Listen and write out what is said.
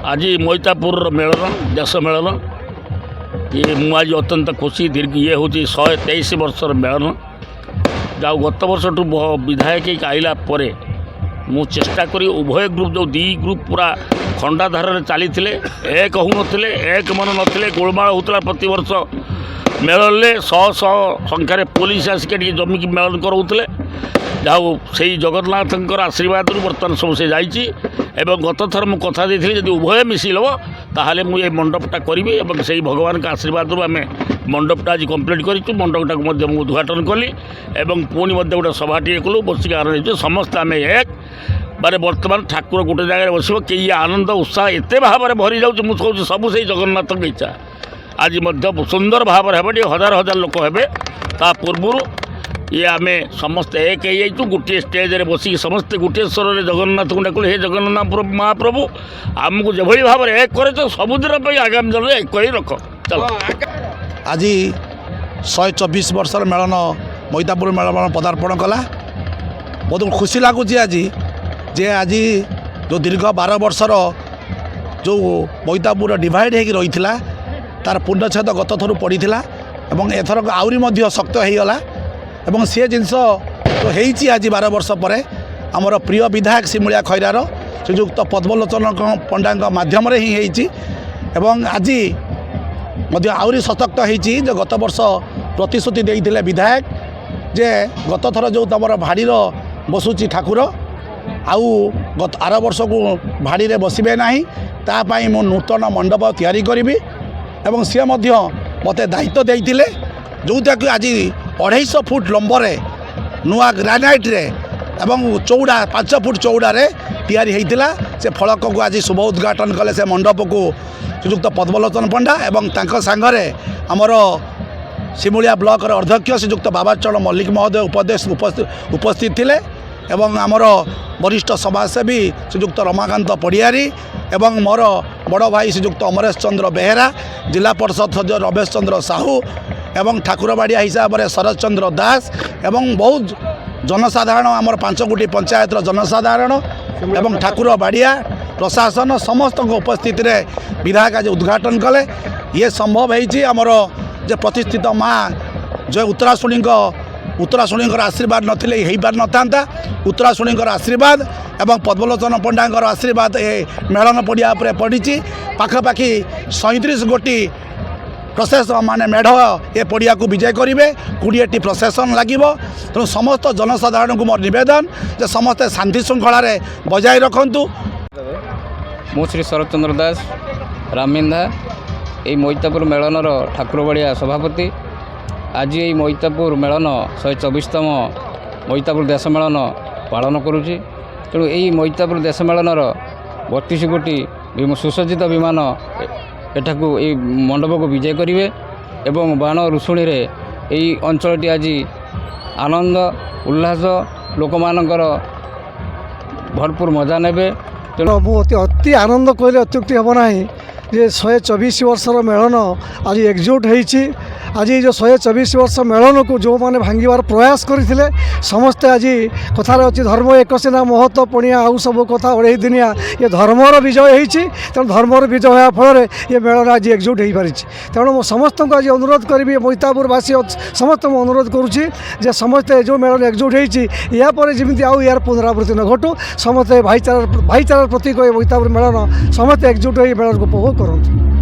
आज मोइतापुर मेलन देश मेलन ये मुझे अत्यंत खुशी दीर्घ ये हूँ 123 वर्षर मेलन जाऊ गत वर्ष विधायक आइला परे मु चेष्टा करी उभय ग्रुप जो दी ग्रुप पूरा खंडाधार चली एक हूँ एक मन नथिले गोलमाल होता प्रति वर्ष मेलन शह शह संख्यार पुलिस आसिक जमी की मेलन कराउले जाऊ से जगन्नाथ आशीर्वाद बर्तमान सब से जाइए गत थर मुझे कथा दी जब उभय मिसिल ताहले मुझे मंडपटा करी से भगवान का आशीर्वाद आम मंडपटा आज कम्प्लीट कर मंडपटा मुझे उद्घाटन कली पुणी गोटे सभाटे कलु बसिक आरम्भ समस्त आम एक बारे बर्तमान ठाकुर गोटे जगह बस कई आनंद उत्साह एत भाव में भरी जाऊँ मुझे सब से जगन्नाथ की इच्छा आज सुंदर भाव हे हजार हजार लोक हे ता पूर्व ये आम समस्त एक हो गोटे स्टेज रे बसिक समस्ते गोटे स्वर जगन्नाथ को डाक हे जगन्नाथ महाप्रभु आमको जो भाव में एक कर सबुदिन आगामी दिन एक ही रख चलो। आज 124 वर्षर मेलन मोइतापुर मेलन पदार्पण कला बहुत खुशी लगुच आज जे आज जो दीर्घ 12 वर्षर जो मोइतापुर डिवाइड हो रही तार पूर्णछेद गत थर पड़ा और एथर आहरी शक्त होगला एवं सी जिनस तो होती आज 12 वर्ष पर आमर प्रिय विधायक सिमुलिया खैरार श्रीजुक्त पद्मलोचन पंडा मध्यम ही आज आहरी सशक्त होती जो गत वर्ष प्रतिश्रुति देते विधायक जे गत थर जो तुम भाड़ी बसुची ठाकुर आउ गत आर वर्ष को भाड़ी में बसबे ना तापाई मु नूतन मंडप तैयारी करी एवं सी मत दायित्व देते जोटा कि आज 250 फुट लंबरे नुआ ग्रानाइट रे एवं चौड़ा 5 फुट चौड़े तैयारी होता से फलक को आज शुभ उद्घाटन कले से मंडप को श्रीजुक्त पद्मलोचन पंडा एवं तांको सांगरे आमर सिमुलिया ब्लॉक अध्यक्ष श्रीजुक्त बाबाचरण मल्लिक महोदय उपस्थित थिले एवं आमर वरिष्ठ समाजसेवी श्रीजुक्त रमाकांत पड़ियारी एवं मोर बड़ भाई श्रीजुक्त अमरेश चंद्र बेहेरा जिला परिषद सदस्य रमेश चंद्र साहू एवं ठाकुरबाड़िया हिसाब से शरद चंद्र दास एवं बहुत जनसाधारण आमर 5 गोटी पंचायतर जनसाधारण एवं ठाकुरबाड़िया प्रशासन समस्त उपस्थित रे विधायक आज उद्घाटन कले ये संभव होमर जे प्रतिष्ठित माँ जो उत्तराशुणी आशीर्वाद नथिले हो पार नथा उत्तराशुणी आशीर्वाद एवं पद्मलोचन पंडा आशीर्वाद ये मेलन पड़िया पड़ी पाखापाखि 37 गोटी प्रशासन माने मेढ़ ये पड़िया को विजय करेंगे 20टी प्रशासन लगे तेणु समस्त जनसाधारण को मोर नवेदन जे समस्ते शांति श्रृंखला बजाय रखु। मु श्री शरद चंद्र दास रामिंदा ये मोइतापुर मेलनर ठाकुरबाड़िया सभापति आज ये मोइतापुर मेलन 124तम मोइतापुर देश मेलन पालन करुच्ची तेणु यही मोइतापुर देश मेलनर 32 गोटी सुसज्जित विमान एठाकू ये मंडप को विजय करेंगे एवं बाण रुषुणी यही अंचलटी आज आनंद उल्लास लोक मानकर भरपूर मजा ने तेणु अति आनंद कहले अत्युक्ति हम ना जे 124 वर्षर मेलन आज एकजुट होती आज जो 124 वर्ष मेलन को जो मैंने भांगार प्रयास करते समस्ते आज कथार अच्छी धर्म एक सेना महत्व पणिया आउ सब कथा अढ़ई दिनिया ये धर्मर विजय होती तेणु धर्मर विजय होगा फल ये मेलन आज एकजुट हो पारी तेणु मो समस्त को आज अनुरोध करी मोइतापुरवासी समस्त अनुरोध करुच्ची जे समस्ते जो मेलन एकजुट होती यापर जमी आउ यार पुनरावृत्ति न घटू समस्ते भाईचार प्रतीक मोइतापुर मेलन समस्ते एकजुट हो मेलन को उपभोग करते।